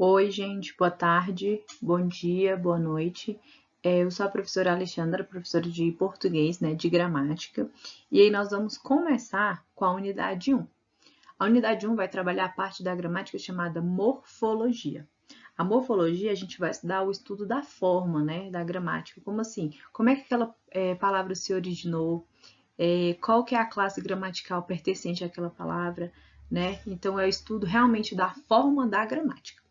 Oi, gente, boa tarde, bom dia, boa noite. Eu sou a professora Alexandra, professora de português, né, de gramática, e aí nós vamos começar com a unidade 1. A unidade 1 vai trabalhar a parte da gramática chamada morfologia. A morfologia, a gente vai estudar o estudo da forma, né, da gramática. Como assim? Como é que aquela palavra se originou? Qual que é a classe gramatical pertencente àquela palavra, né? Então, é o estudo realmente da forma da gramática.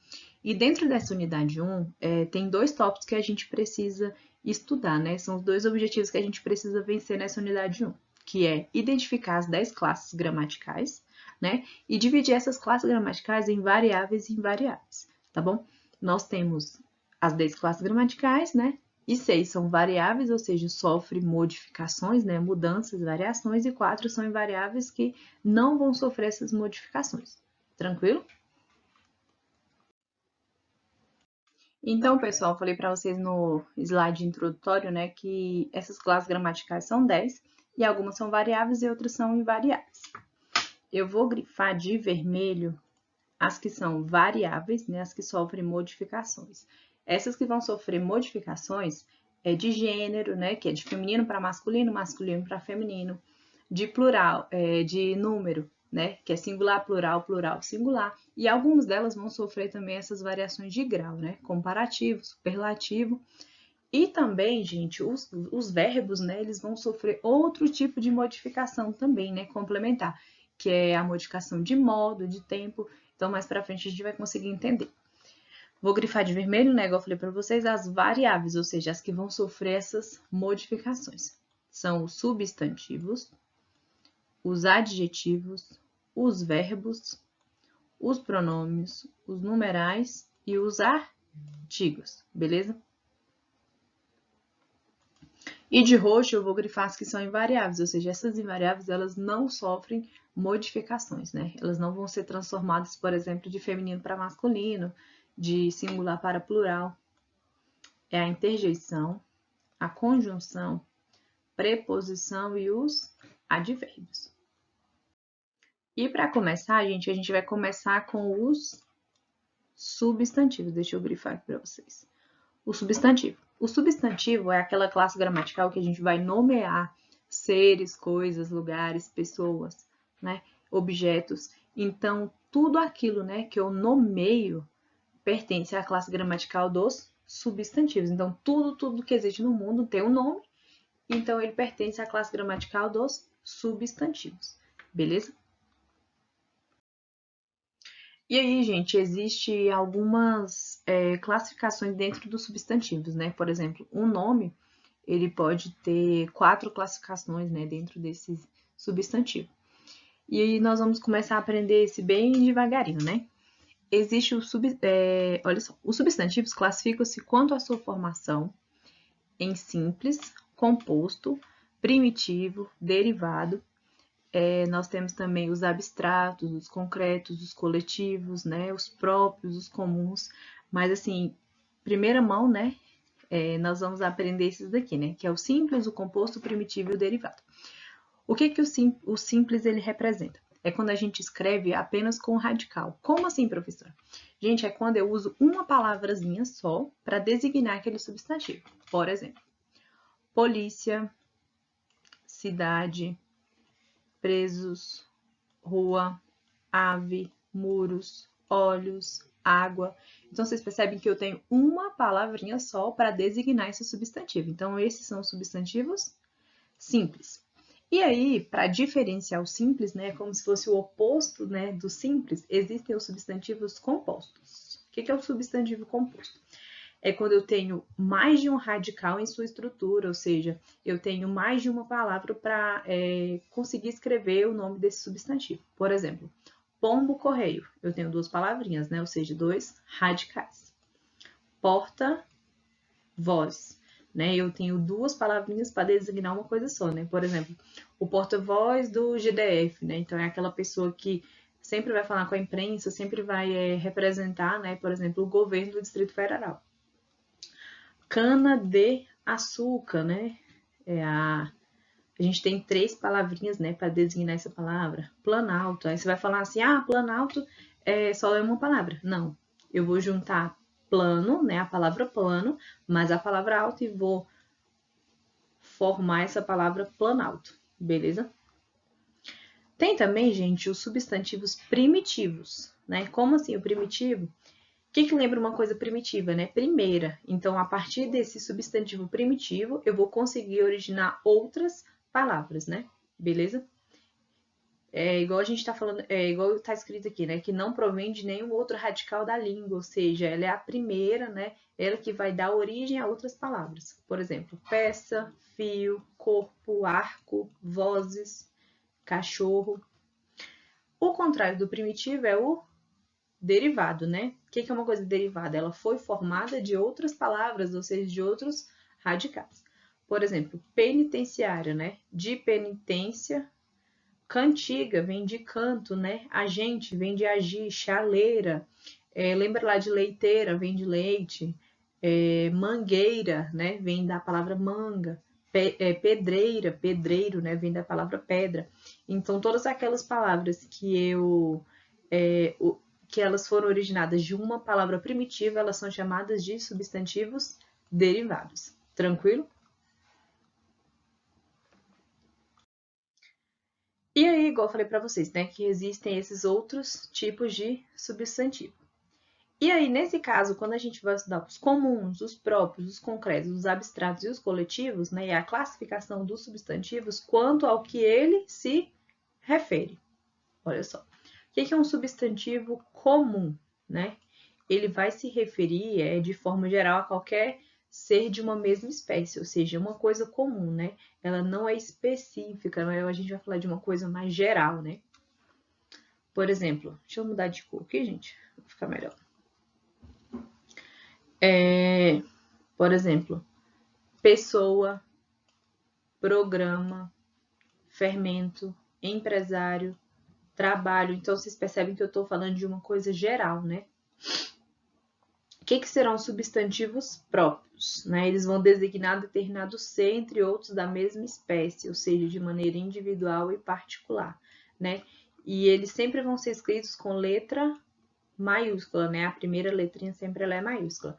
E dentro dessa unidade 1, tem dois tópicos que a gente precisa estudar, né? São os dois objetivos que a gente precisa vencer nessa unidade 1, que é identificar as 10 classes gramaticais, né? E dividir essas classes gramaticais em variáveis e invariáveis, tá bom? Nós temos as 10 classes gramaticais, né? E 6 são variáveis, ou seja, sofrem modificações, né? Mudanças, variações, e 4 são invariáveis que não vão sofrer essas modificações. Tranquilo? Então, pessoal, eu falei para vocês no slide introdutório, né, que essas classes gramaticais são 10 e algumas são variáveis e outras são invariáveis. Eu vou grifar de vermelho as que são variáveis, né, as que sofrem modificações. Essas que vão sofrer modificações é de gênero, né, que é de feminino para masculino, masculino para feminino, de plural, de número, né, que é singular, plural, plural, singular, e algumas delas vão sofrer também essas variações de grau, né, comparativo, superlativo, e também, gente, os verbos, né, eles vão sofrer outro tipo de modificação também, né, complementar, que é a modificação de modo, de tempo, então mais para frente a gente vai conseguir entender. Vou grifar de vermelho, né, igual eu falei para vocês, as variáveis, ou seja, as que vão sofrer essas modificações. São os substantivos, os adjetivos, os verbos, os pronomes, os numerais e os artigos, beleza? E de roxo eu vou grifar as que são invariáveis, ou seja, essas invariáveis elas não sofrem modificações, né? Elas não vão ser transformadas, por exemplo, de feminino para masculino, de singular para plural. É a interjeição, a conjunção, preposição e os advérbios. E para começar, gente, a gente vai começar com os substantivos. Deixa eu grifar aqui para vocês. O substantivo. O substantivo é aquela classe gramatical que a gente vai nomear seres, coisas, lugares, pessoas, né? Objetos. Então, tudo aquilo, né, que eu nomeio pertence à classe gramatical dos substantivos. Então, tudo que existe no mundo tem um nome, então ele pertence à classe gramatical dos substantivos. Beleza? E aí, gente, existe algumas classificações dentro dos substantivos, né? Por exemplo, um nome, ele pode ter 4 classificações, né, dentro desse substantivo. E aí nós vamos começar a aprender esse bem devagarinho, né? Existe olha só, os substantivos classificam-se quanto à sua formação em simples, composto, primitivo, derivado. Nós temos também os abstratos, os concretos, os coletivos, né? Os próprios, os comuns. Mas, assim, primeira mão, né? Nós vamos aprender esses daqui, né? Que é o simples, o composto, o primitivo e o derivado. O que que o simples ele representa? É quando a gente escreve apenas com radical. Como assim, professora? Gente, é quando eu uso uma palavrazinha só para designar aquele substantivo. Por exemplo, polícia, cidade, presos, rua, ave, muros, olhos, água. Então, vocês percebem que eu tenho uma palavrinha só para designar esse substantivo. Então, esses são os substantivos simples. E aí, para diferenciar o simples, né, como se fosse o oposto, né, do simples, existem os substantivos compostos. O que é o substantivo composto? É quando eu tenho mais de um radical em sua estrutura, ou seja, eu tenho mais de uma palavra para conseguir escrever o nome desse substantivo. Por exemplo, pombo-correio, eu tenho 2 palavrinhas, né? Ou seja, 2 radicais. Porta-voz, né? Eu tenho 2 palavrinhas para designar uma coisa só, né? Por exemplo, o porta-voz do GDF, né? Então, é aquela pessoa que sempre vai falar com a imprensa, sempre vai representar, né? Por exemplo, o governo do Distrito Federal. Cana-de-açúcar, né? A gente tem 3 palavrinhas, né, para designar essa palavra. Planalto. Aí você vai falar assim, Planalto só é uma palavra. Não. Eu vou juntar plano, né, a palavra plano, mais a palavra alto e vou formar essa palavra planalto, beleza? Tem também, gente, os substantivos primitivos, né? Como assim o primitivo? O que lembra uma coisa primitiva, né? Primeira. Então, a partir desse substantivo primitivo, eu vou conseguir originar outras palavras, né? Beleza? É igual a gente tá falando, é igual tá escrito aqui, né? Que não provém de nenhum outro radical da língua, ou seja, ela é a primeira, né? Ela que vai dar origem a outras palavras. Por exemplo, peça, fio, corpo, arco, vozes, cachorro. O contrário do primitivo é o derivado, né? O que é uma coisa derivada? Ela foi formada de outras palavras, ou seja, de outros radicais. Por exemplo, penitenciária, né? De penitência. Cantiga vem de canto, né? Agente vem de agir. Chaleira, lembra lá de leiteira, vem de leite. Mangueira, né? Vem da palavra manga. Pedreira, pedreiro, né? Vem da palavra pedra. Então, todas aquelas palavras que elas foram originadas de uma palavra primitiva, elas são chamadas de substantivos derivados. Tranquilo? E aí, igual eu falei para vocês, né, que existem esses outros tipos de substantivo. E aí, nesse caso, quando a gente vai estudar os comuns, os próprios, os concretos, os abstratos e os coletivos, né, e a classificação dos substantivos quanto ao que ele se refere. Olha só. O que é um substantivo comum, né? Ele vai se referir, de forma geral, a qualquer ser de uma mesma espécie, ou seja, uma coisa comum, né? Ela não é específica, não é? A gente vai falar de uma coisa mais geral, né? Por exemplo, deixa eu mudar de cor aqui, gente, vai ficar melhor. Por exemplo, pessoa, programa, fermento, empresário, trabalho. Então, vocês percebem que eu estou falando de uma coisa geral, né? O que serão substantivos próprios? Né? Eles vão designar determinado ser, entre outros, da mesma espécie, ou seja, de maneira individual e particular. Né? E eles sempre vão ser escritos com letra maiúscula, né? A primeira letrinha sempre ela é maiúscula.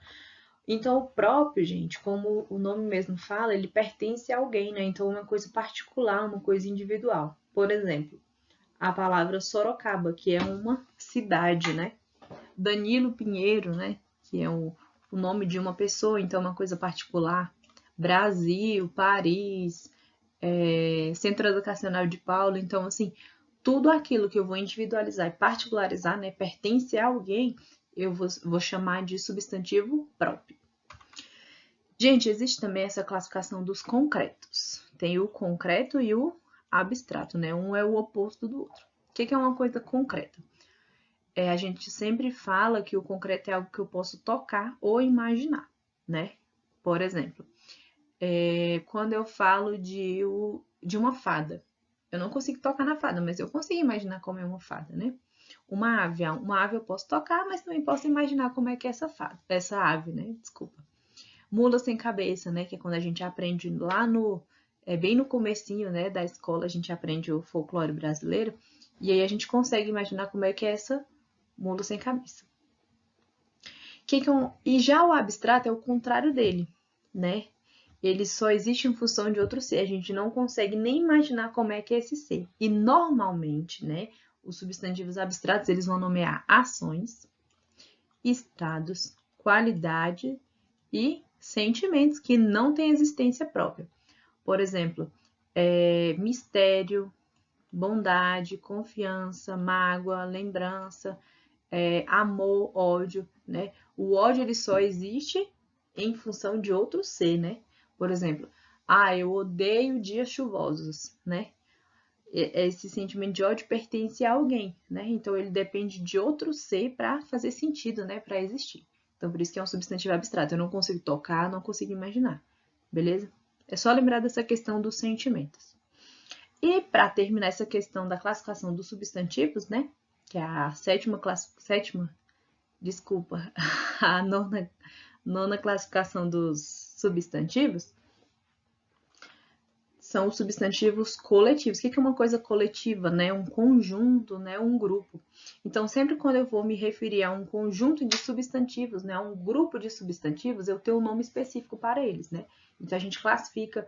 Então, o próprio, gente, como o nome mesmo fala, ele pertence a alguém, né? Então, uma coisa particular, uma coisa individual. Por exemplo, a palavra Sorocaba, que é uma cidade, né? Danilo Pinheiro, né? Que é o nome de uma pessoa, então é uma coisa particular. Brasil, Paris, Centro Educacional de Paulo. Então, assim, tudo aquilo que eu vou individualizar e particularizar, né? Pertence a alguém, eu vou chamar de substantivo próprio. Gente, existe também essa classificação dos concretos. Tem o concreto e o abstrato, né? Um é o oposto do outro. O que é uma coisa concreta? A gente sempre fala que o concreto é algo que eu posso tocar ou imaginar, né? Por exemplo, quando eu falo de uma fada, eu não consigo tocar na fada, mas eu consigo imaginar como é uma fada, né? Uma ave eu posso tocar, mas também posso imaginar como é que é essa ave, né? Desculpa. Mula sem cabeça, né? Que é quando a gente aprende lá bem no comecinho, né, da escola, a gente aprende o folclore brasileiro, e aí a gente consegue imaginar como é que é essa mula sem cabeça. E já o abstrato é o contrário dele, né? Ele só existe em função de outro ser, a gente não consegue nem imaginar como é que é esse ser. E normalmente, né, os substantivos abstratos, eles vão nomear ações, estados, qualidade e sentimentos que não têm existência própria. Por exemplo, mistério, bondade, confiança, mágoa, lembrança, amor, ódio, né? O ódio ele só existe em função de outro ser, né? Por exemplo, eu odeio dias chuvosos, né? Esse sentimento de ódio pertence a alguém, né? Então ele depende de outro ser para fazer sentido, né? Para existir. Então por isso que é um substantivo abstrato. Eu não consigo tocar, não consigo imaginar, beleza? É só lembrar dessa questão dos sentimentos. E para terminar essa questão da classificação dos substantivos, né? Que é a a nona classificação dos substantivos, são os substantivos coletivos. O que é uma coisa coletiva, né? Um conjunto, né? Um grupo. Então, sempre quando eu vou me referir a um conjunto de substantivos, né? A um grupo de substantivos, eu tenho um nome específico para eles, né? Então, a gente classifica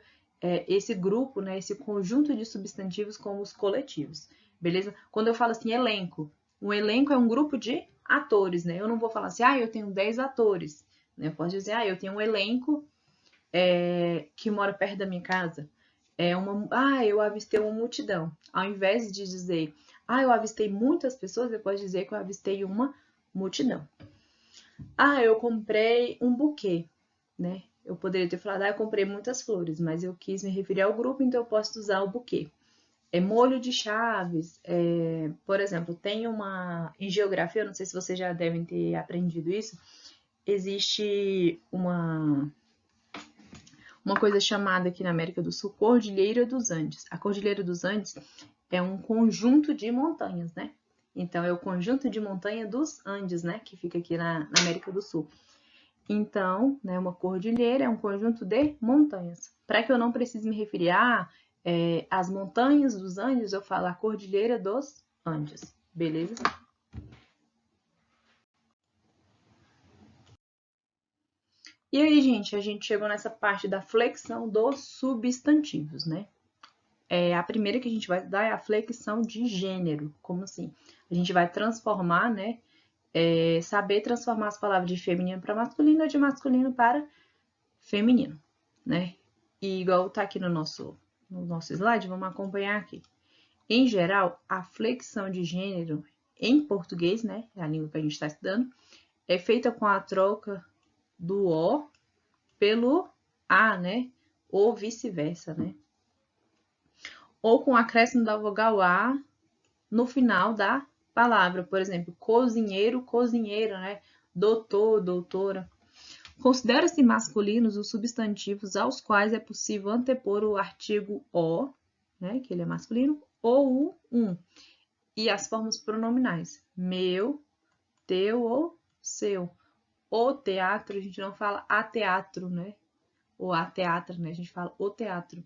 esse grupo, né? Esse conjunto de substantivos como os coletivos, beleza? Quando eu falo assim, elenco, um elenco é um grupo de atores, né? Eu não vou falar assim, eu tenho 10 atores, né? Eu posso dizer, eu tenho um elenco que mora perto da minha casa. Eu avistei uma multidão. Ao invés de dizer, eu avistei muitas pessoas, eu posso dizer que eu avistei uma multidão. Eu comprei um buquê, né? Eu poderia ter falado, eu comprei muitas flores, mas eu quis me referir ao grupo, então eu posso usar o buquê. Molho de chaves, por exemplo, tem em geografia, eu não sei se vocês já devem ter aprendido isso, existe uma coisa chamada aqui na América do Sul Cordilheira dos Andes. A Cordilheira dos Andes é um conjunto de montanhas, né? Então, é o conjunto de montanha dos Andes, né? Que fica aqui na América do Sul. Então, né, uma cordilheira é um conjunto de montanhas. Para que eu não precise me referir às montanhas dos Andes, eu falo a Cordilheira dos Andes, beleza? E aí, gente, a gente chegou nessa parte da flexão dos substantivos, né? A primeira que a gente vai estudar é a flexão de gênero. Como assim? A gente vai transformar, né? Saber transformar as palavras de feminino para masculino ou de masculino para feminino, né? E igual tá aqui no nosso slide, vamos acompanhar aqui. Em geral, a flexão de gênero em português, né? É a língua que a gente está estudando, é feita com a troca do O pelo A, né? Ou vice-versa, né? Ou com o acréscimo da vogal A no final da palavra. Por exemplo, cozinheiro, cozinheira, né? Doutor, doutora. Considera-se masculinos os substantivos aos quais é possível antepor o artigo o, né, que ele é masculino, ou o um, e as formas pronominais, meu, teu ou seu. O teatro, a gente não fala a teatro, né? Ou a teatra, né? A gente fala o teatro.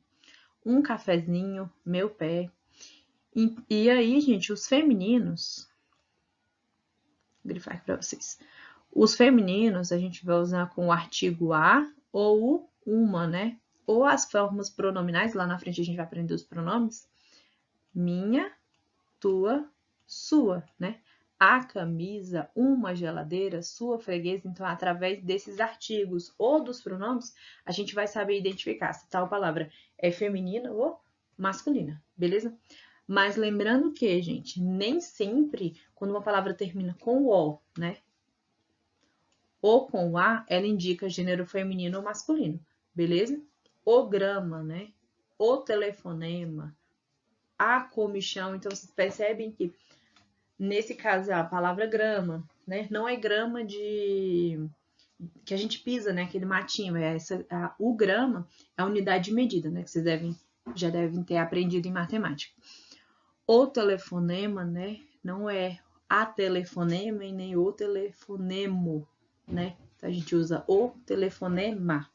Um cafezinho, meu pé. E aí, gente, os femininos, vou grifar aqui para vocês. Os femininos a gente vai usar com o artigo a ou o uma, né? Ou as formas pronominais, lá na frente a gente vai aprender os pronomes. Minha, tua, sua, né? A camisa, uma geladeira, sua freguesa. Então, através desses artigos ou dos pronomes, a gente vai saber identificar se tal palavra é feminina ou masculina, beleza? Mas lembrando que, gente, nem sempre quando uma palavra termina com o, né? Ou com o a, ela indica gênero feminino ou masculino, beleza? O grama, né? O telefonema, a comichão. Então, vocês percebem que, nesse caso, a palavra grama, né? Não é grama que a gente pisa, né? Aquele matinho. O grama é a unidade de medida, né? Que vocês já devem ter aprendido em matemática. O telefonema, né? Não é a telefonema e nem o telefonemo, né? Então, a gente usa o telefonema.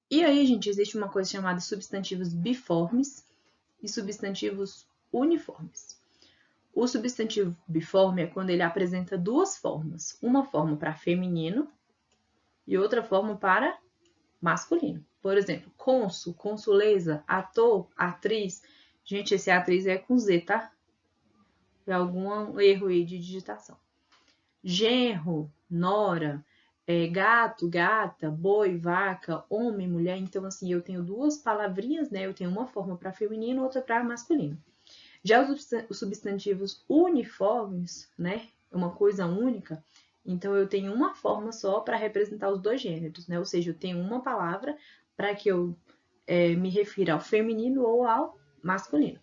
E aí, gente, existe uma coisa chamada substantivos biformes e substantivos uniformes. O substantivo biforme é quando ele apresenta duas formas. Uma forma para feminino e outra forma para masculino. Por exemplo, cônsul, consuleza, ator, atriz. Gente, esse atriz é com Z, tá? É algum erro aí de digitação. Genro, nora, gato, gata, boi, vaca, homem, mulher. Então, assim, eu tenho duas palavrinhas, né? Eu tenho uma forma para feminino, outra para masculino. Já os substantivos uniformes, né? É uma coisa única. Então, eu tenho uma forma só para representar os dois gêneros, né? Ou seja, eu tenho uma palavra para que eu me refira ao feminino ou ao masculino.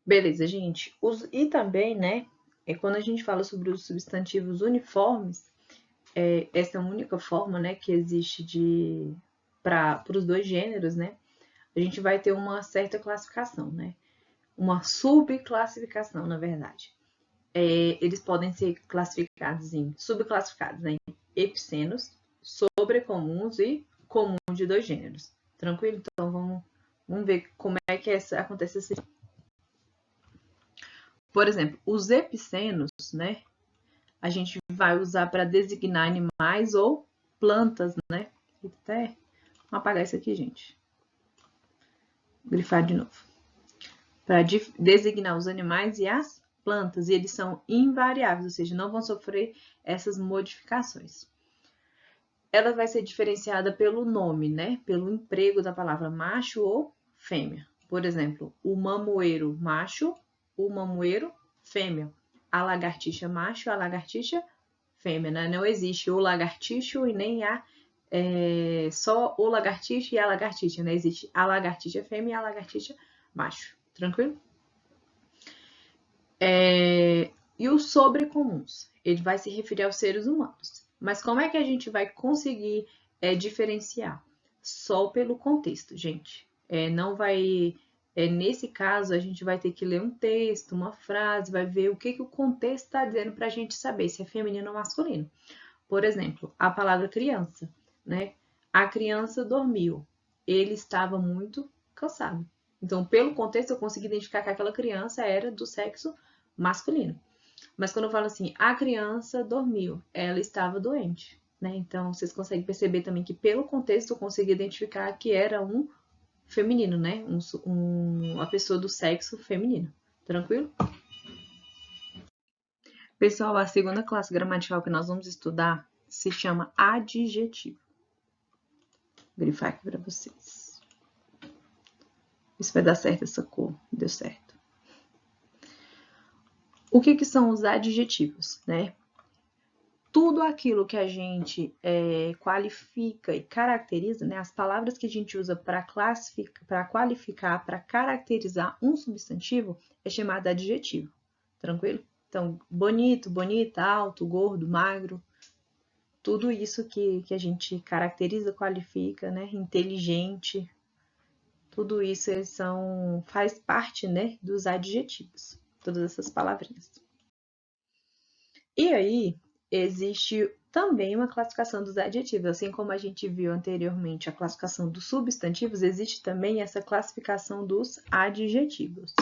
Beleza, gente. E também, né, quando a gente fala sobre os substantivos uniformes, essa única forma, né, que existe para os dois gêneros, né, a gente vai ter uma certa classificação, né, uma subclassificação, na verdade. eles podem ser classificados subclassificados em epicenos, sobrecomuns e comuns de dois gêneros. Tranquilo? Então, vamos ver como é que acontece esse. Por exemplo, os epicenos, né? A gente vai usar para designar animais ou plantas, né? Até vou apagar isso aqui, gente. Grifar de novo. Para designar os animais e as plantas, e eles são invariáveis, ou seja, não vão sofrer essas modificações. Ela vai ser diferenciada pelo nome, né? Pelo emprego da palavra macho ou fêmea. Por exemplo, o mamoeiro macho, o mamoeiro fêmea. A lagartixa macho, a lagartixa fêmea, né? Não existe o lagartixo e nem só o lagartixa e a lagartixa, né? Existe a lagartixa fêmea e a lagartixa macho. Tranquilo? E os sobrecomuns? Ele vai se referir aos seres humanos. Mas como é que a gente vai conseguir diferenciar? Só pelo contexto, gente. Não vai... nesse caso, a gente vai ter que ler um texto, uma frase, vai ver o que o contexto está dizendo para a gente saber se é feminino ou masculino. Por exemplo, a palavra criança, né? A criança dormiu. Ele estava muito cansado. Então, pelo contexto, eu consegui identificar que aquela criança era do sexo masculino. Mas quando eu falo assim, a criança dormiu, ela estava doente, né? Então, vocês conseguem perceber também que pelo contexto eu consegui identificar que era um feminino, né? Uma pessoa do sexo feminino. Tranquilo? Pessoal, a segunda classe gramatical que nós vamos estudar se chama adjetivo. Vou grifar aqui para vocês. Isso vai dar certo essa cor. Deu certo. O que são os adjetivos, né? Tudo aquilo que a gente qualifica e caracteriza, né? As palavras que a gente usa para classificar, para qualificar, para caracterizar um substantivo é chamado de adjetivo. Tranquilo? Então, bonito, bonita, alto, gordo, magro, tudo isso que a gente caracteriza, qualifica, né? Inteligente, tudo isso faz parte, né, dos adjetivos, todas essas palavrinhas. E aí, existe também uma classificação dos adjetivos, assim como a gente viu anteriormente a classificação dos substantivos, existe também essa classificação dos adjetivos.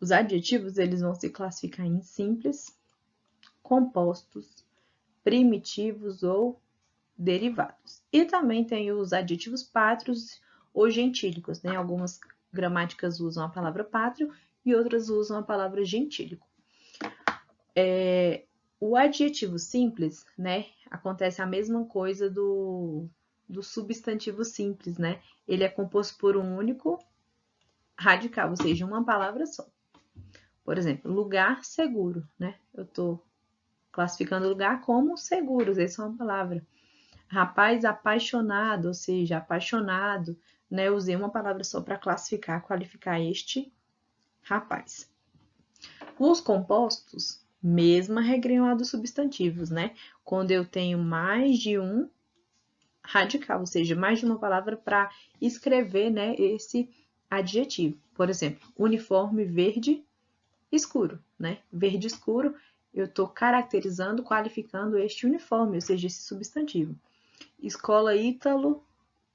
Os adjetivos, eles vão se classificar em simples, compostos, primitivos ou derivados. E também tem os adjetivos pátrios ou gentílicos, né? Algumas gramáticas usam a palavra pátrio e outras usam a palavra gentílico. O adjetivo simples, né? Acontece a mesma coisa do substantivo simples, né? Ele é composto por um único radical, ou seja, uma palavra só. Por exemplo, lugar seguro, né? Eu estou classificando lugar como seguro, essa é uma palavra. Rapaz apaixonado, ou seja, apaixonado, né? Eu usei uma palavra só para classificar, qualificar este rapaz. Os compostos, mesma regrinha lá dos substantivos, né? Quando eu tenho mais de um radical, ou seja, mais de uma palavra para escrever, né, esse adjetivo. Por exemplo, uniforme verde escuro, né? Verde escuro, eu estou caracterizando, qualificando este uniforme, ou seja, esse substantivo. Escola ítalo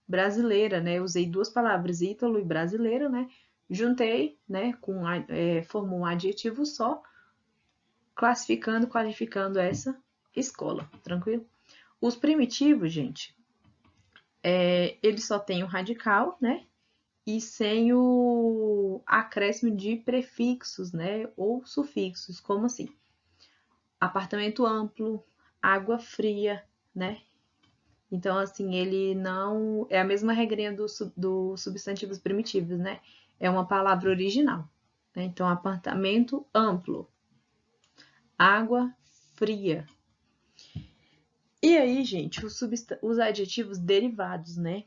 brasileira, né? Eu usei duas palavras, ítalo e brasileira, né? Juntei, né? Formou um adjetivo só, classificando, qualificando essa escola, tranquilo? Os primitivos, gente, eles só têm o radical, né? E sem o acréscimo de prefixos, né? Ou sufixos, como assim? Apartamento amplo, água fria, né? Então, assim, ele não... É a mesma regrinha dos substantivos primitivos, né? É uma palavra original. Né? Então, apartamento amplo, água fria. E aí, gente, os adjetivos derivados, né?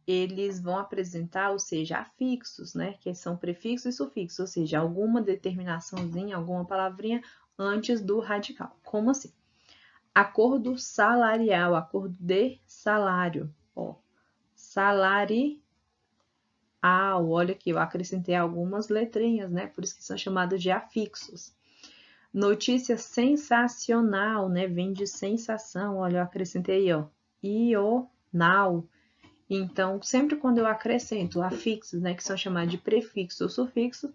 Eles vão apresentar, ou seja, afixos, né? Que são prefixos e sufixos, ou seja, alguma determinaçãozinha, alguma palavrinha antes do radical. Como assim? Acordo salarial, acordo de salário. Ó, salari, olha aqui, eu acrescentei algumas letrinhas, né? Por isso que são chamados de afixos. Notícia sensacional, né? Vem de sensação, olha, eu acrescentei aí, ó, ional. Então, sempre quando eu acrescento afixos, né, que são chamados de prefixo ou sufixo,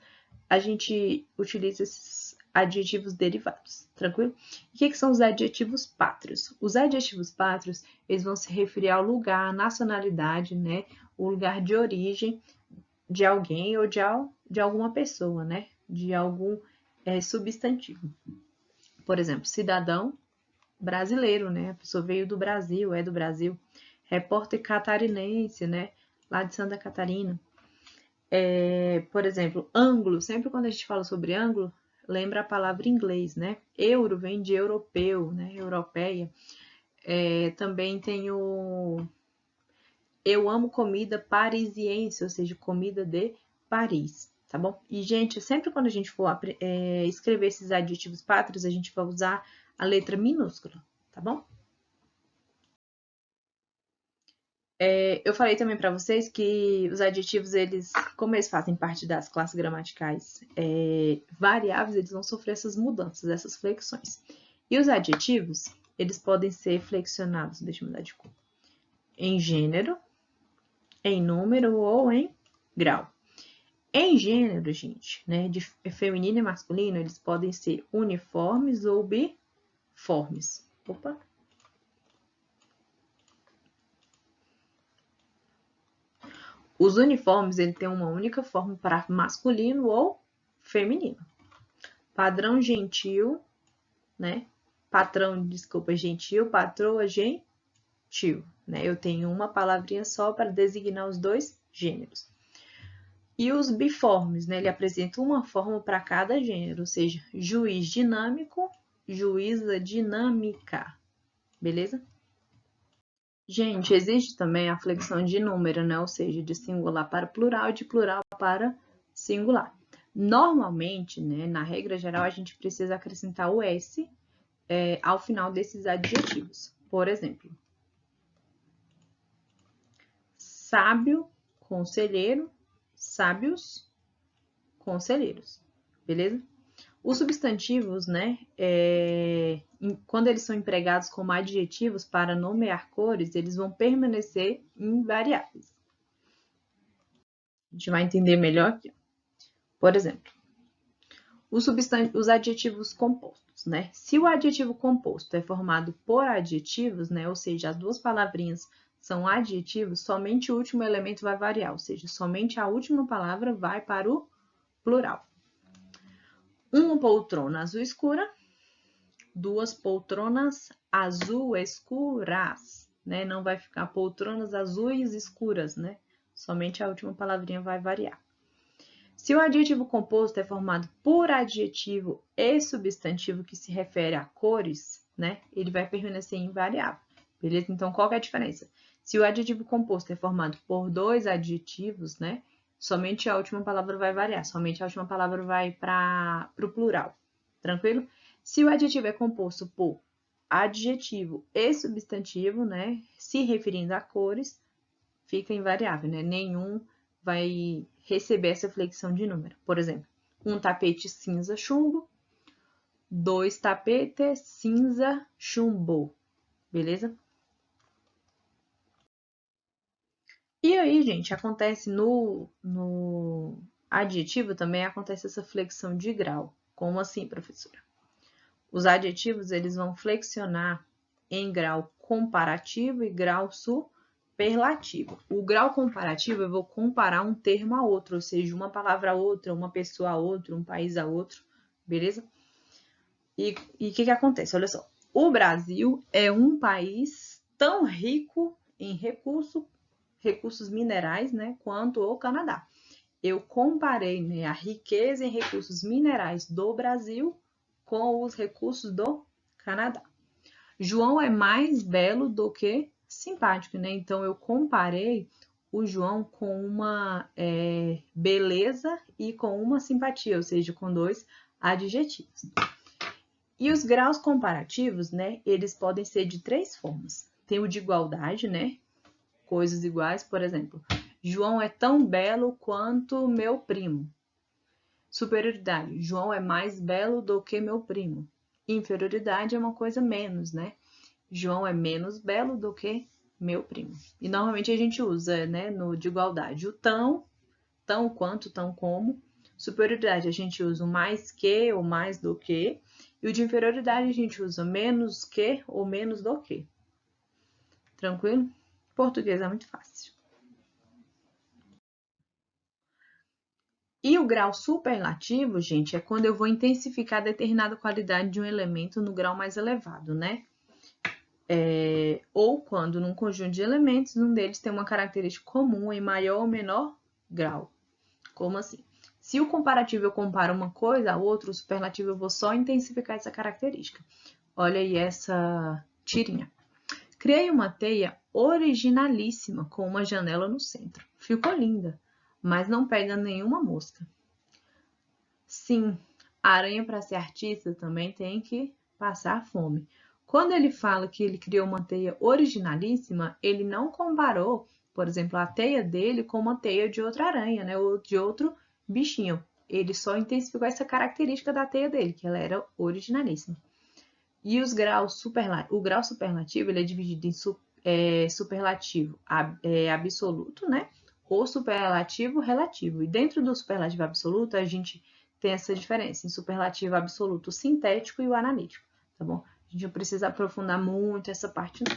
a gente utiliza esses adjetivos derivados, tranquilo? E o que são os adjetivos pátrios? Os adjetivos pátrios, eles vão se referir ao lugar, à nacionalidade, né, o lugar de origem de alguém ou de alguma pessoa, né, de algum substantivo. Por exemplo, cidadão brasileiro, né, a pessoa veio do Brasil, é do Brasil. Repórter catarinense, né, lá de Santa Catarina. Por exemplo, ângulo, sempre quando a gente fala sobre ângulo, lembra a palavra em inglês, né? Euro vem de europeu, né? Europeia. Também tem o eu amo comida parisiense, ou seja, comida de Paris, tá bom? E, gente, sempre quando a gente for escrever esses adjetivos pátrios, a gente vai usar a letra minúscula, tá bom? Eu falei também para vocês que os adjetivos, eles, como eles fazem parte das classes gramaticais variáveis, eles vão sofrer essas mudanças, essas flexões. E os adjetivos, eles podem ser flexionados, deixa eu mudar de cor, em gênero, em número ou em grau. Em gênero, gente, né, de feminino e masculino, eles podem ser uniformes ou biformes. Opa! Os uniformes, ele tem uma única forma para masculino ou feminino. Padrão gentil, né? Patrão, desculpa, gentil, patroa, gentil, né? Eu tenho uma palavrinha só para designar os dois gêneros. E os biformes, né? Ele apresenta uma forma para cada gênero, ou seja, juiz dinâmico, juíza dinâmica, beleza? Gente, existe também a flexão de número, né? Ou seja, de singular para plural e de plural para singular. Normalmente, né, na regra geral, a gente precisa acrescentar o S ao final desses adjetivos. Por exemplo, sábio, conselheiro, sábios, conselheiros. Beleza? Os substantivos, né, quando eles são empregados como adjetivos para nomear cores, eles vão permanecer invariáveis. A gente vai entender melhor aqui. Por exemplo, os adjetivos compostos, né? Se o adjetivo composto é formado por adjetivos, né, ou seja, as duas palavrinhas são adjetivos, somente o último elemento vai variar, ou seja, somente a última palavra vai para o plural. Uma poltrona azul escura, duas poltronas azul escuras, né? Não vai ficar poltronas azuis escuras, né? Somente a última palavrinha vai variar. Se o adjetivo composto é formado por adjetivo e substantivo que se refere a cores, né? Ele vai permanecer invariável, beleza? Então, qual que é a diferença? Se o adjetivo composto é formado por dois adjetivos, né? Somente a última palavra vai variar, somente a última palavra vai para o plural, tranquilo? Se o adjetivo é composto por adjetivo e substantivo, né? Se referindo a cores, fica invariável, né? Nenhum vai receber essa flexão de número. Por exemplo, um tapete cinza chumbo, dois tapetes cinza chumbo, beleza? E aí, gente, acontece no adjetivo também acontece essa flexão de grau. Como assim, professora? Os adjetivos, eles vão flexionar em grau comparativo e grau superlativo. O grau comparativo, eu vou comparar um termo a outro, ou seja, uma palavra a outra, uma pessoa a outra, um país a outro, beleza? E o que acontece? Olha só, o Brasil é um país tão rico em recursos minerais, né, quanto o Canadá. Eu comparei, né, a riqueza em recursos minerais do Brasil com os recursos do Canadá. João é mais belo do que simpático, né? Então, eu comparei o João com uma beleza e com uma simpatia, ou seja, com dois adjetivos. E os graus comparativos, né? Eles podem ser de três formas. Tem o de igualdade, né? Coisas iguais, por exemplo. João é tão belo quanto meu primo. Superioridade. João é mais belo do que meu primo. Inferioridade é uma coisa menos, né? João é menos belo do que meu primo. E normalmente a gente usa, né, no de igualdade, o tão quanto, tão como. Superioridade a gente usa o mais que ou mais do que. E o de inferioridade a gente usa menos que ou menos do que. Tranquilo? Português é muito fácil. E o grau superlativo, gente, é quando eu vou intensificar determinada qualidade de um elemento no grau mais elevado, né? Ou quando num conjunto de elementos, um deles tem uma característica comum em maior ou menor grau. Como assim? Se o comparativo eu comparo uma coisa a outra, o superlativo eu vou só intensificar essa característica. Olha aí essa tirinha. Criei uma teia originalíssima com uma janela no centro. Ficou linda, mas não pega nenhuma mosca. Sim, a aranha para ser artista também tem que passar fome. Quando ele fala que ele criou uma teia originalíssima, ele não comparou, por exemplo, a teia dele com uma teia de outra aranha, né, ou de outro bichinho. Ele só intensificou essa característica da teia dele, que ela era originalíssima. E o grau superlativo ele é dividido em superlativo absoluto, né? Ou superlativo relativo. E dentro do superlativo absoluto, a gente tem essa diferença em superlativo absoluto sintético e o analítico, tá bom? A gente não precisa aprofundar muito essa parte, não.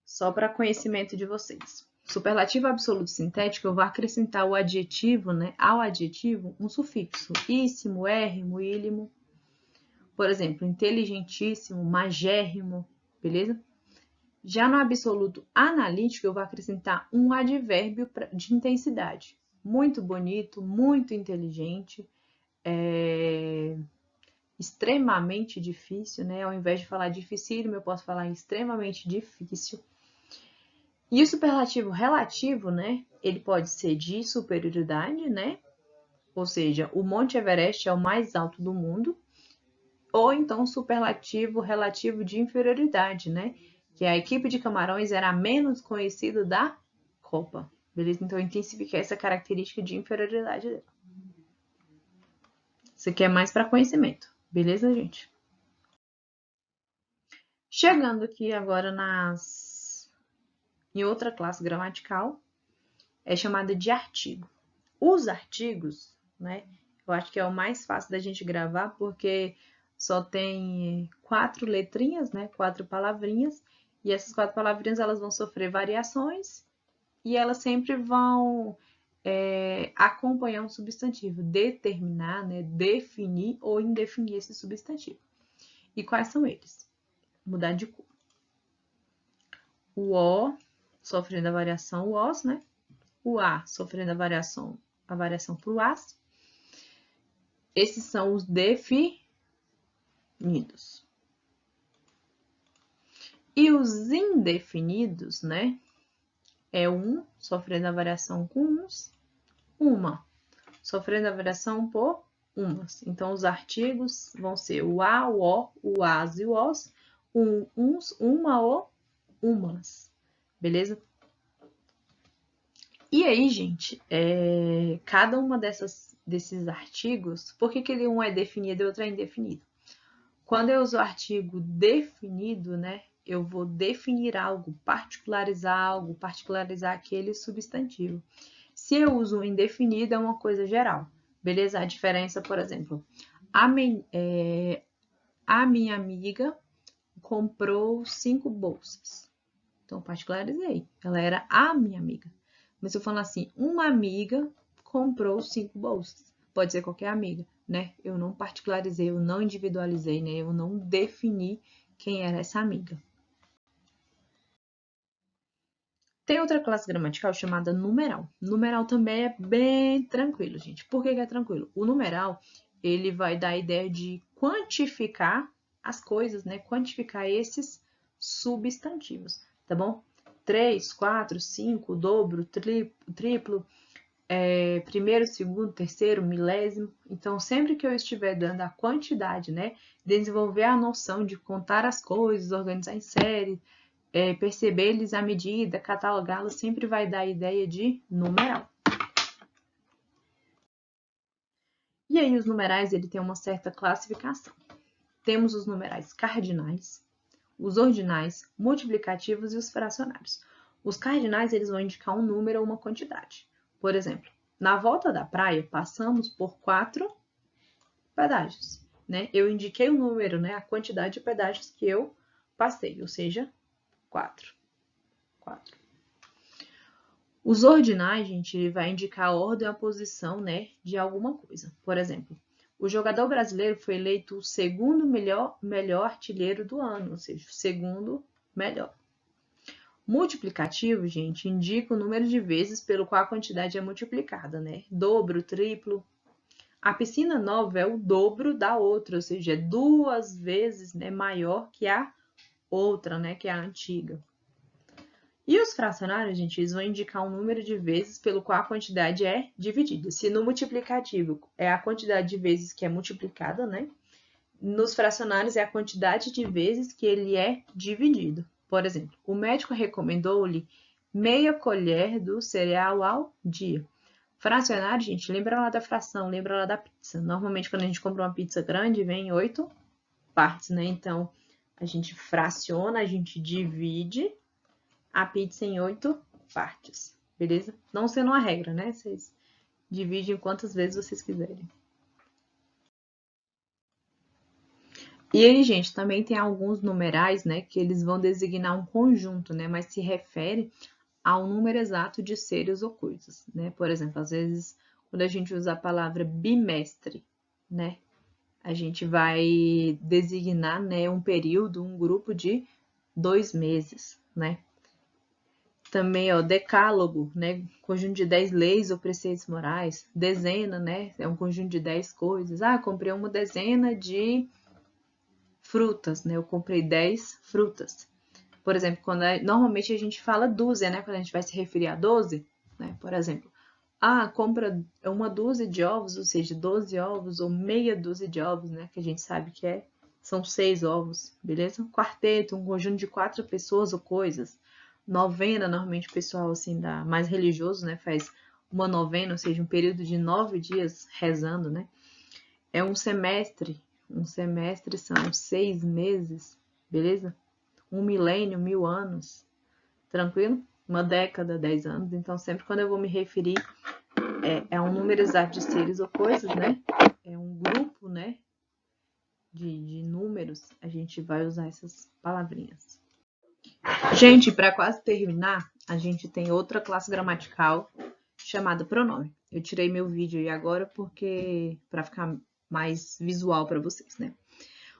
Só para conhecimento de vocês. Superlativo absoluto sintético, eu vou acrescentar o adjetivo, né? Ao adjetivo, um sufixo. Íssimo, érrimo, ílimo. Por exemplo, inteligentíssimo, magérrimo, beleza? Já no absoluto analítico, eu vou acrescentar um advérbio de intensidade. Muito bonito, muito inteligente, extremamente difícil, né? Ao invés de falar dificílimo, eu posso falar extremamente difícil. E o superlativo relativo, né? Ele pode ser de superioridade, né? Ou seja, o Monte Everest é o mais alto do mundo. Ou então superlativo relativo de inferioridade, né? Que a equipe de Camarões era a menos conhecida da Copa. Beleza? Então eu intensifiquei essa característica de inferioridade dela. Isso aqui é mais para conhecimento. Beleza, gente? Chegando aqui agora em outra classe gramatical, é chamada de artigo. Os artigos, né? Eu acho que é o mais fácil da gente gravar, porque só tem 4 letrinhas, né? 4 palavrinhas. E essas 4 palavrinhas elas vão sofrer variações e elas sempre vão acompanhar um substantivo, determinar, né? Definir ou indefinir esse substantivo. E quais são eles? Mudar de cor. O O sofrendo a variação, o OS, né? O A sofrendo a variação para o AS. Esses são os definidos. E os indefinidos, né? É um sofrendo a variação com uns, uma sofrendo a variação por umas. Então, os artigos vão ser o A, o O, o AS e o OS, uns, uma, o, umas. Beleza? E aí, gente, cada uma desses artigos, por que um é definido e outro é indefinido? Quando eu uso o artigo definido, né, eu vou definir algo, particularizar aquele substantivo. Se eu uso o indefinido, é uma coisa geral, beleza? A diferença, por exemplo, a minha amiga comprou 5 bolsas. Então, particularizei. Ela era a minha amiga. Mas se eu falar assim, uma amiga comprou 5 bolsas. Pode ser qualquer amiga, né? Eu não particularizei, eu não individualizei, né? Eu não defini quem era essa amiga. Tem outra classe gramatical chamada numeral. Numeral também é bem tranquilo, gente. Por que é tranquilo? O numeral, ele vai dar a ideia de quantificar as coisas, né? Quantificar esses substantivos, tá bom? 3, 4, 5, dobro, triplo, primeiro, segundo, terceiro, milésimo. Então, sempre que eu estiver dando a quantidade, né? Desenvolver a noção de contar as coisas, organizar em série, perceber-lhes a medida, catalogá-los, sempre vai dar a ideia de numeral. E aí os numerais ele tem uma certa classificação. Temos os numerais cardinais, os ordinais, multiplicativos e os fracionários. Os cardinais eles vão indicar um número ou uma quantidade. Por exemplo, na volta da praia passamos por 4 pedágios, né? Eu indiquei o número, né? A quantidade de pedágios que eu passei, ou seja, 4. Os ordinais, gente, vai indicar a ordem ou a posição, né, de alguma coisa. Por exemplo, o jogador brasileiro foi eleito o segundo melhor artilheiro do ano, ou seja, o segundo melhor. Multiplicativo, gente, indica o número de vezes pelo qual a quantidade é multiplicada, né? Dobro, triplo. A piscina nova é o dobro da outra, ou seja, é 2 vezes, né, maior que a outra, né, que é a antiga. E os fracionários, gente, eles vão indicar um número de vezes pelo qual a quantidade é dividida. Se no multiplicativo é a quantidade de vezes que é multiplicada, né? Nos fracionários é a quantidade de vezes que ele é dividido. Por exemplo, o médico recomendou-lhe meia colher do cereal ao dia. Fracionário, gente, lembra lá da fração, lembra lá da pizza. Normalmente, quando a gente compra uma pizza grande, vem 8 partes, né? Então, a gente fraciona, a gente divide a pizza em 8 partes, beleza? Não sendo uma regra, né? Vocês dividem quantas vezes vocês quiserem. E aí, gente, também tem alguns numerais, né, que eles vão designar um conjunto, né, mas se refere ao número exato de seres ou coisas, né? Por exemplo, às vezes, quando a gente usa a palavra bimestre, né, a gente vai designar, né, um período, um grupo de 2 meses, né? Também, ó, decálogo, né? Conjunto de 10 leis ou preceitos morais. Dezena, né? É um conjunto de 10 coisas. Ah, comprei uma dezena de frutas, né? Eu comprei 10 frutas. Por exemplo, normalmente a gente fala dúzia, né? Quando a gente vai se referir a 12, né? Por exemplo, compra uma dúzia de ovos, ou seja, 12 ovos, ou meia dúzia de ovos, né? Que a gente sabe que são 6 ovos, beleza? Quarteto, um conjunto de 4 pessoas ou coisas. Novena, normalmente o pessoal assim mais religioso, né, faz uma novena, ou seja, um período de 9 dias rezando, né? É um semestre são 6 meses, beleza? Um milênio, 1000 anos, tranquilo? Uma década, 10 anos. Então, sempre quando eu vou me referir é um número exato de seres ou coisas, né? É um grupo, né, de números, a gente vai usar essas palavrinhas. Gente, para quase terminar, a gente tem outra classe gramatical chamada pronome. Eu tirei meu vídeo aí agora porque para ficar mais visual para vocês, né?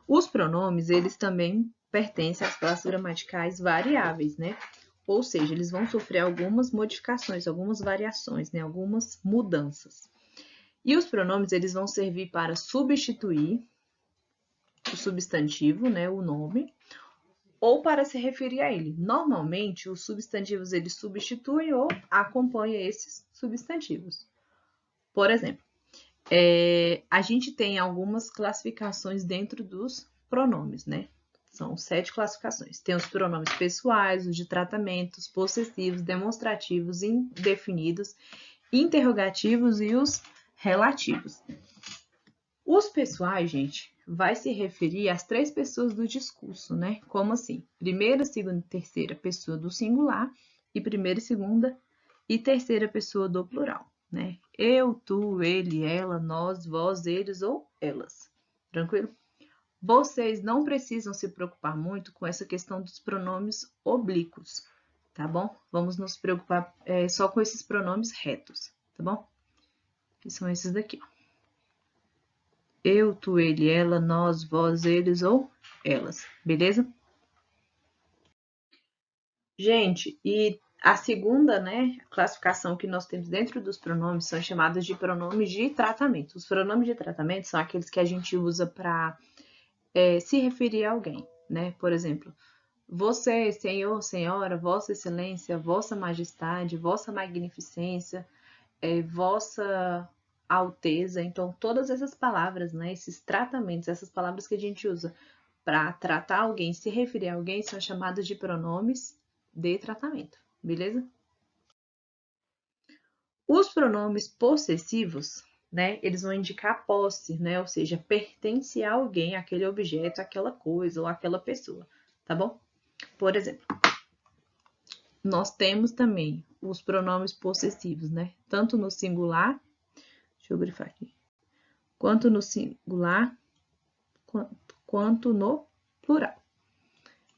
Os pronomes, eles também pertencem às classes gramaticais variáveis, né? Ou seja, eles vão sofrer algumas modificações, algumas variações, né? Algumas mudanças. E os pronomes, eles vão servir para substituir o substantivo, né? O nome, ou para se referir a ele. Normalmente, os substantivos eles substituem ou acompanham esses substantivos. Por exemplo, a gente tem algumas classificações dentro dos pronomes, né? São 7 classificações. Tem os pronomes pessoais, os de tratamentos, possessivos, demonstrativos, indefinidos, interrogativos e os relativos. Os pessoais, gente, vai se referir às 3 pessoas do discurso, né? Como assim? Primeira, segunda e terceira pessoa do singular e primeira, segunda e terceira pessoa do plural, né? Eu, tu, ele, ela, nós, vós, eles ou elas. Tranquilo? Vocês não precisam se preocupar muito com essa questão dos pronomes oblíquos, tá bom? Vamos nos preocupar só com esses pronomes retos, tá bom? Que são esses daqui, ó. Eu, tu, ele, ela, nós, vós, eles ou elas, beleza? Gente, e a segunda, né, classificação que nós temos dentro dos pronomes são chamadas de pronomes de tratamento. Os pronomes de tratamento são aqueles que a gente usa para se referir a alguém, né? Por exemplo, você, senhor, senhora, vossa excelência, vossa majestade, vossa magnificência, vossa alteza. Então, todas essas palavras, né, esses tratamentos, essas palavras que a gente usa para tratar alguém, se referir a alguém, são chamados de pronomes de tratamento, beleza? Os pronomes possessivos, né, eles vão indicar posse, né, ou seja, pertence a alguém, aquele objeto, aquela coisa ou aquela pessoa, tá bom? Por exemplo, nós temos também os pronomes possessivos, né, tanto no singular, deixa eu grifar aqui, quanto no singular, quanto no plural.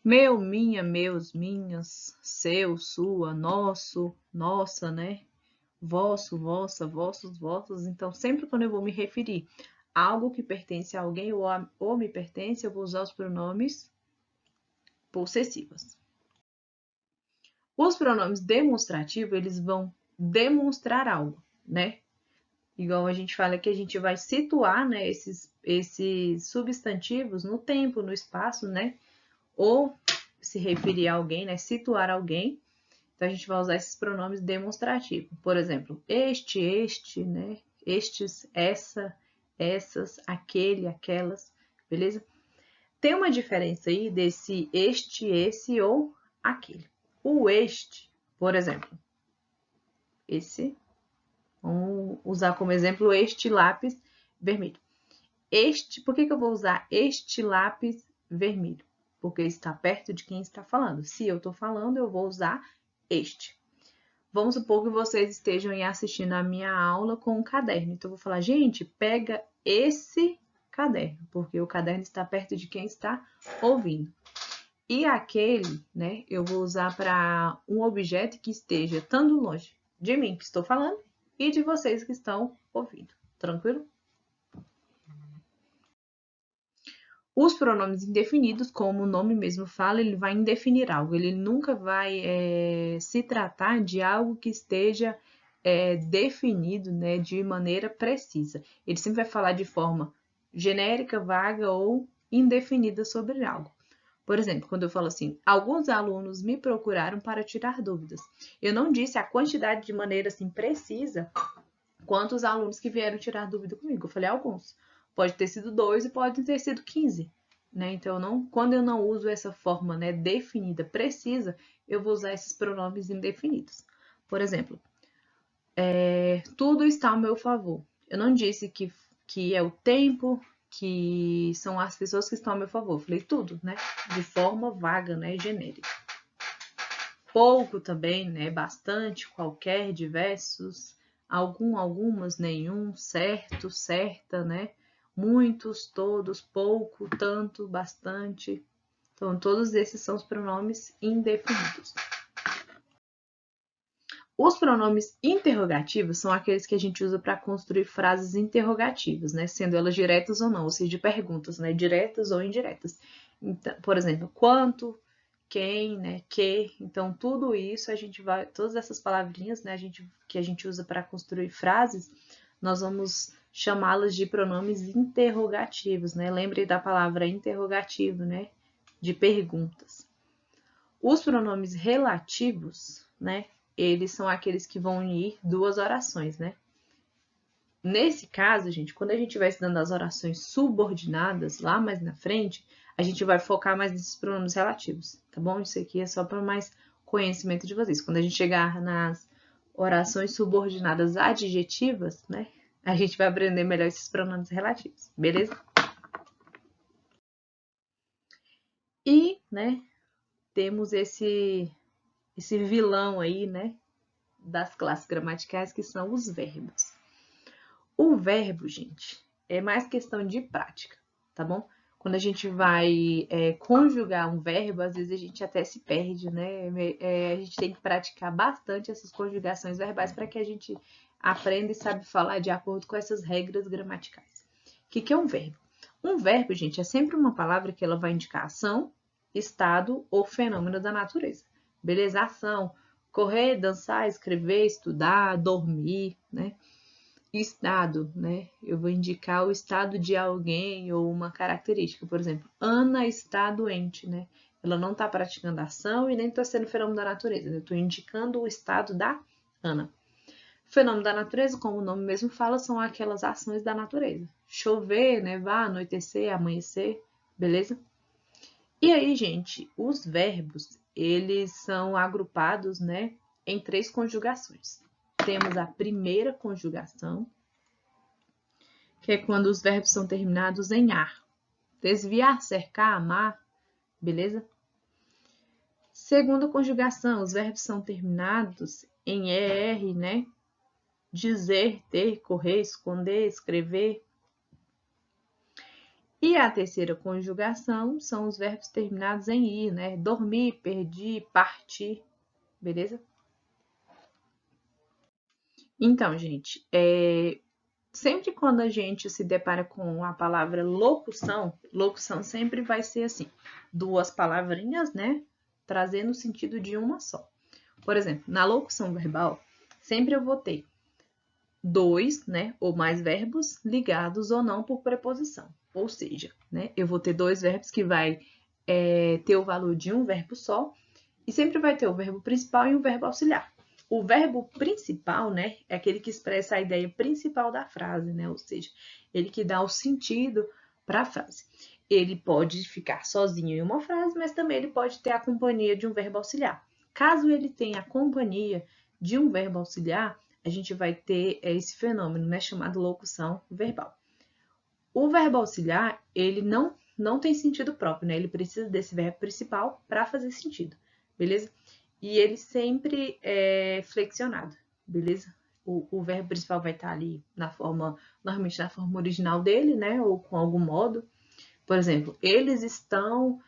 Meu, minha, meus, minhas, seu, sua, nosso, nossa, né? Vosso, vossa, vossos, vossos. Então, sempre quando eu vou me referir a algo que pertence a alguém ou me pertence, eu vou usar os pronomes possessivos. Os pronomes demonstrativos, eles vão demonstrar algo, né? Igual a gente fala que a gente vai situar, né, esses substantivos no tempo, no espaço, né? Ou se referir a alguém, né? Situar alguém. Então, a gente vai usar esses pronomes demonstrativos. Por exemplo, este, né? Estes, essa, essas, aquele, aquelas, beleza? Tem uma diferença aí desse este, esse ou aquele. O este, por exemplo, esse, vamos usar como exemplo este lápis vermelho. Este, por que eu vou usar este lápis vermelho? Porque está perto de quem está falando. Se eu estou falando, eu vou usar este. Vamos supor que vocês estejam aí assistindo a minha aula com um caderno. Então, eu vou falar, gente, pega esse caderno, porque o caderno está perto de quem está ouvindo. E aquele, né, eu vou usar para um objeto que esteja estando longe de mim, que estou falando, e de vocês que estão ouvindo. Tranquilo? Os pronomes indefinidos, como o nome mesmo fala, ele vai indefinir algo. Ele nunca vai se tratar de algo que esteja definido, né, de maneira precisa. Ele sempre vai falar de forma genérica, vaga ou indefinida sobre algo. Por exemplo, quando eu falo assim, alguns alunos me procuraram para tirar dúvidas. Eu não disse a quantidade de maneira assim precisa quantos alunos que vieram tirar dúvida comigo. Eu falei alguns. Pode ter sido 2 e pode ter sido 15. Né? Então, quando eu não uso essa forma, né, definida, precisa, eu vou usar esses pronomes indefinidos. Por exemplo, tudo está ao meu favor. Eu não disse que é o tempo, que são as pessoas que estão ao meu favor. Eu falei tudo, né? De forma vaga, né? Genérica. Pouco também, né? Bastante, qualquer, diversos, algumas, nenhum, certo, certa, né? Muitos, todos, pouco, tanto, bastante. Então, todos esses são os pronomes indefinidos. Os pronomes interrogativos são aqueles que a gente usa para construir frases interrogativas, né? Sendo elas diretas ou não, ou seja, de perguntas, né? Diretas ou indiretas. Então, por exemplo, quanto, quem, né? Que. Então, tudo isso a gente vai, todas essas palavrinhas, né? Que a gente usa para construir frases, nós vamos chamá-las de pronomes interrogativos, né? Lembre da palavra interrogativo, né? De perguntas. Os pronomes relativos, né? Eles são aqueles que vão unir duas orações, né? Nesse caso, gente, quando a gente vai estudando as orações subordinadas, lá mais na frente, a gente vai focar mais nesses pronomes relativos, tá bom? Isso aqui é só para mais conhecimento de vocês. Quando a gente chegar nas orações subordinadas adjetivas, né? A gente vai aprender melhor esses pronomes relativos, beleza? E, né, temos esse vilão aí, né, das classes gramaticais, que são os verbos. O verbo, gente, é mais questão de prática, tá bom? Quando a gente vai conjugar um verbo, às vezes a gente até se perde, né? A gente tem que praticar bastante essas conjugações verbais para que a gente aprenda e sabe falar de acordo com essas regras gramaticais. O que é um verbo? Um verbo, gente, é sempre uma palavra que ela vai indicar ação, estado ou fenômeno da natureza. Beleza? Ação, correr, dançar, escrever, estudar, dormir, né? Estado, né? Eu vou indicar o estado de alguém ou uma característica. Por exemplo, Ana está doente, né? Ela não está praticando ação e nem está sendo fenômeno da natureza. Eu estou indicando o estado da Ana. Fenômeno da natureza, como o nome mesmo fala, são aquelas ações da natureza. Chover, nevar, anoitecer, amanhecer, beleza? E aí, gente, os verbos, eles são agrupados, né, em 3 conjugações. Temos a primeira conjugação, que é quando os verbos são terminados em ar. Desviar, cercar, amar, beleza? Segunda conjugação, os verbos são terminados em ER, né? Dizer, ter, correr, esconder, escrever. E a terceira conjugação são os verbos terminados em ir, né? Dormir, perdi, partir, beleza? Então, gente, sempre quando a gente se depara com a palavra locução, locução sempre vai ser assim, 2 palavrinhas, né? Trazendo o sentido de uma só. Por exemplo, na locução verbal, sempre eu vou ter 2, né, ou mais verbos ligados ou não por preposição. Ou seja, né, eu vou ter 2 verbos que vai ter o valor de um verbo só e sempre vai ter o verbo principal e o verbo auxiliar. O verbo principal, né, é aquele que expressa a ideia principal da frase, né, ou seja, ele que dá o sentido para a frase. Ele pode ficar sozinho em uma frase, mas também ele pode ter a companhia de um verbo auxiliar. Caso ele tenha a companhia de um verbo auxiliar, a gente vai ter esse fenômeno, né, chamado locução verbal. O verbo auxiliar, ele não tem sentido próprio, né? Ele precisa desse verbo principal para fazer sentido, beleza? E ele sempre é flexionado, beleza? O verbo principal vai estar ali normalmente na forma original dele, né? Ou com algum modo. Por exemplo, eles estão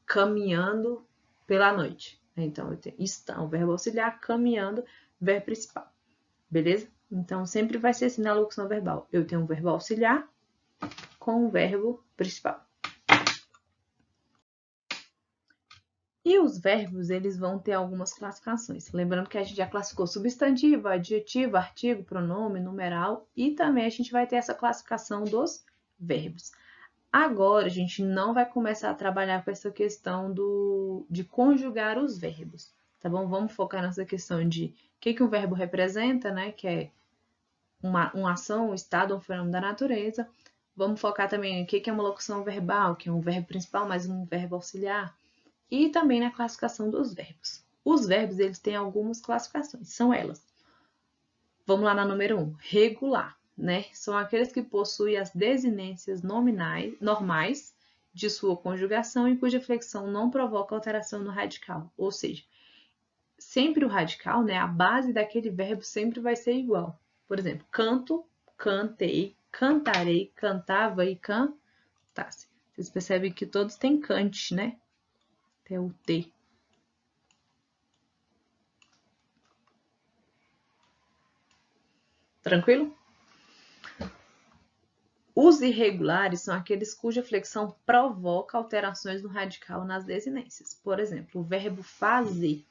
caminhando pela noite. Então, eu tenho estão, verbo auxiliar, caminhando, verbo principal. Beleza? Então, sempre vai ser assim na locução verbal. Eu tenho um verbo auxiliar com o verbo principal. E os verbos, eles vão ter algumas classificações. Lembrando que a gente já classificou substantivo, adjetivo, artigo, pronome, numeral e também a gente vai ter essa classificação dos verbos. Agora, a gente não vai começar a trabalhar com essa questão de conjugar os verbos, tá bom? Vamos focar nessa questão de o que um verbo representa, né? Que é uma ação, um estado, um fenômeno da natureza. Vamos focar também no que é uma locução verbal, que é um verbo principal mais um verbo auxiliar. E também na classificação dos verbos. Os verbos, eles têm algumas classificações, são elas. Vamos lá na número 1, regular, né? São aqueles que possuem as desinências normais de sua conjugação e cuja flexão não provoca alteração no radical. Ou seja, sempre o radical, né? A base daquele verbo sempre vai ser igual. Por exemplo, canto, cantei, cantarei, cantava e cantasse. Vocês percebem que todos têm cante, né? Até o T. Tranquilo? Os irregulares são aqueles cuja flexão provoca alterações no radical nas desinências. Por exemplo, o verbo fazer.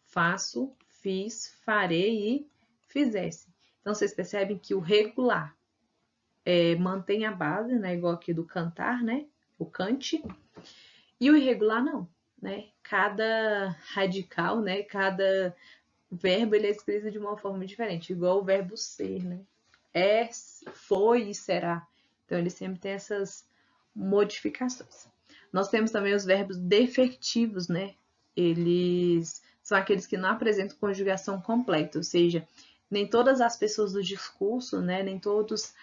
Faço, fiz, farei e fizesse. Então, vocês percebem que o regular mantém a base, né? Igual aqui do cantar, né? O cante. E o irregular não, né? Cada radical, né? Cada verbo ele é escrito de uma forma diferente, igual o verbo ser, né? É, foi e será. Então, ele sempre tem essas modificações. Nós temos também os verbos defectivos, né? Eles são aqueles que não apresentam conjugação completa, ou seja, nem todas as pessoas do discurso, né? Nem todos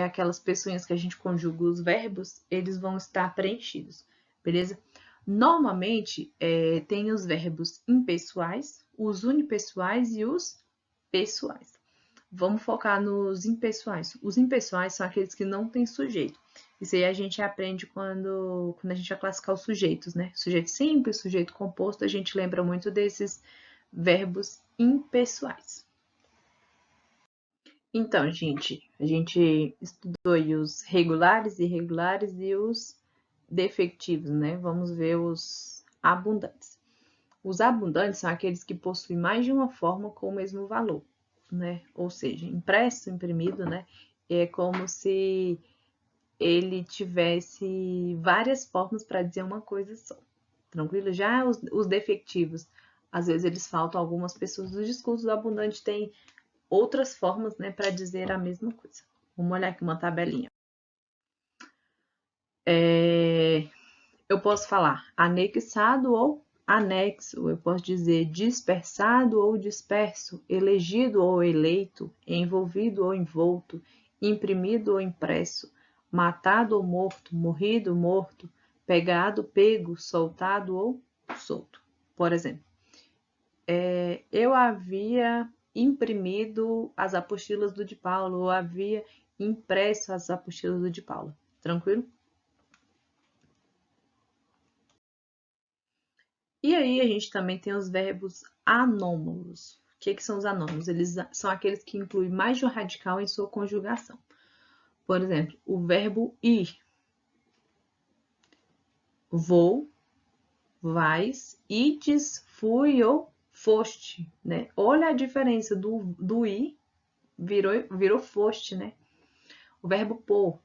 aquelas pessoas que a gente conjuga os verbos, eles vão estar preenchidos, beleza? Normalmente, tem os verbos impessoais, os unipessoais e os pessoais. Vamos focar nos impessoais. Os impessoais são aqueles que não têm sujeito. Isso aí a gente aprende quando a gente vai classificar os sujeitos, né? Sujeito simples, sujeito composto, a gente lembra muito desses verbos impessoais. Então, gente, a gente estudou aí os regulares, irregulares e os defectivos, né? Vamos ver os abundantes. Os abundantes são aqueles que possuem mais de uma forma com o mesmo valor, né? Ou seja, impresso, imprimido, né? É como se ele tivesse várias formas para dizer uma coisa só. Tranquilo? Já os defectivos, às vezes eles faltam algumas pessoas do discurso, o abundante tem outras formas, né, para dizer a mesma coisa. Vamos olhar aqui uma tabelinha. Eu posso falar anexado ou anexo. Eu posso dizer dispersado ou disperso, elegido ou eleito, envolvido ou envolto, imprimido ou impresso, matado ou morto, morrido, morto, pegado, pego, soltado ou solto. Por exemplo, eu havia imprimido as apostilas do de Paulo, ou havia impresso as apostilas do de Paulo. Tranquilo? E aí a gente também tem os verbos anômalos. O que são os anômalos? Eles são aqueles que incluem mais de um radical em sua conjugação. Por exemplo, o verbo ir. Vou, vais, ides, fui ou foste, né? Olha a diferença do ir, virou foste, né? O verbo pôr.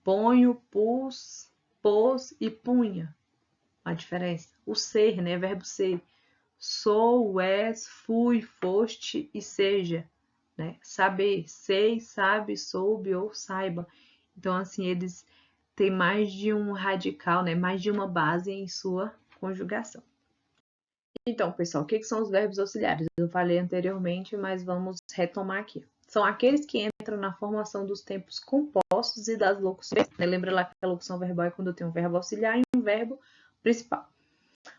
Ponho, pus, pôs e punha. A diferença. O ser, né? Verbo ser. Sou, és, fui, foste e seja, né? Saber, sei, sabe, soube ou saiba. Então, assim, eles têm mais de um radical, né? Mais de uma base em sua conjugação. Então, pessoal, o que são os verbos auxiliares? Eu falei anteriormente, mas vamos retomar aqui. São aqueles que entram na formação dos tempos compostos e das locuções. Lembra lá que a locução verbal é quando eu tenho um verbo auxiliar e um verbo principal.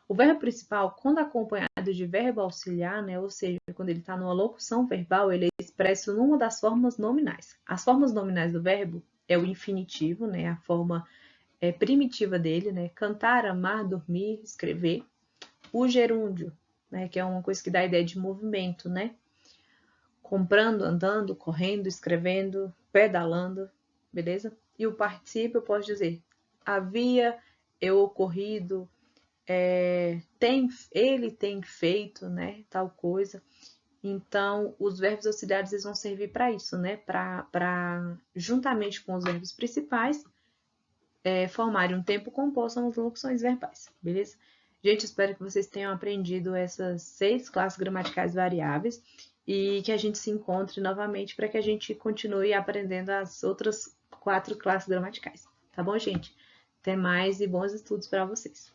O verbo principal, quando acompanhado de verbo auxiliar, né, ou seja, quando ele está numa locução verbal, ele é expresso numa das formas nominais. As formas nominais do verbo é o infinitivo, né, a forma primitiva dele, né, cantar, amar, dormir, escrever. O gerúndio, né, que é uma coisa que dá a ideia de movimento, né, comprando, andando, correndo, escrevendo, pedalando, beleza? E o particípio eu posso dizer havia, eu ocorrido, ele tem feito, né, tal coisa. Então, os verbos auxiliares eles vão servir para isso, né, para juntamente com os verbos principais, formarem um tempo composto nas locuções verbais, beleza? Gente, espero que vocês tenham aprendido essas 6 classes gramaticais variáveis e que a gente se encontre novamente para que a gente continue aprendendo as outras 4 classes gramaticais. Tá bom, gente? Até mais e bons estudos para vocês.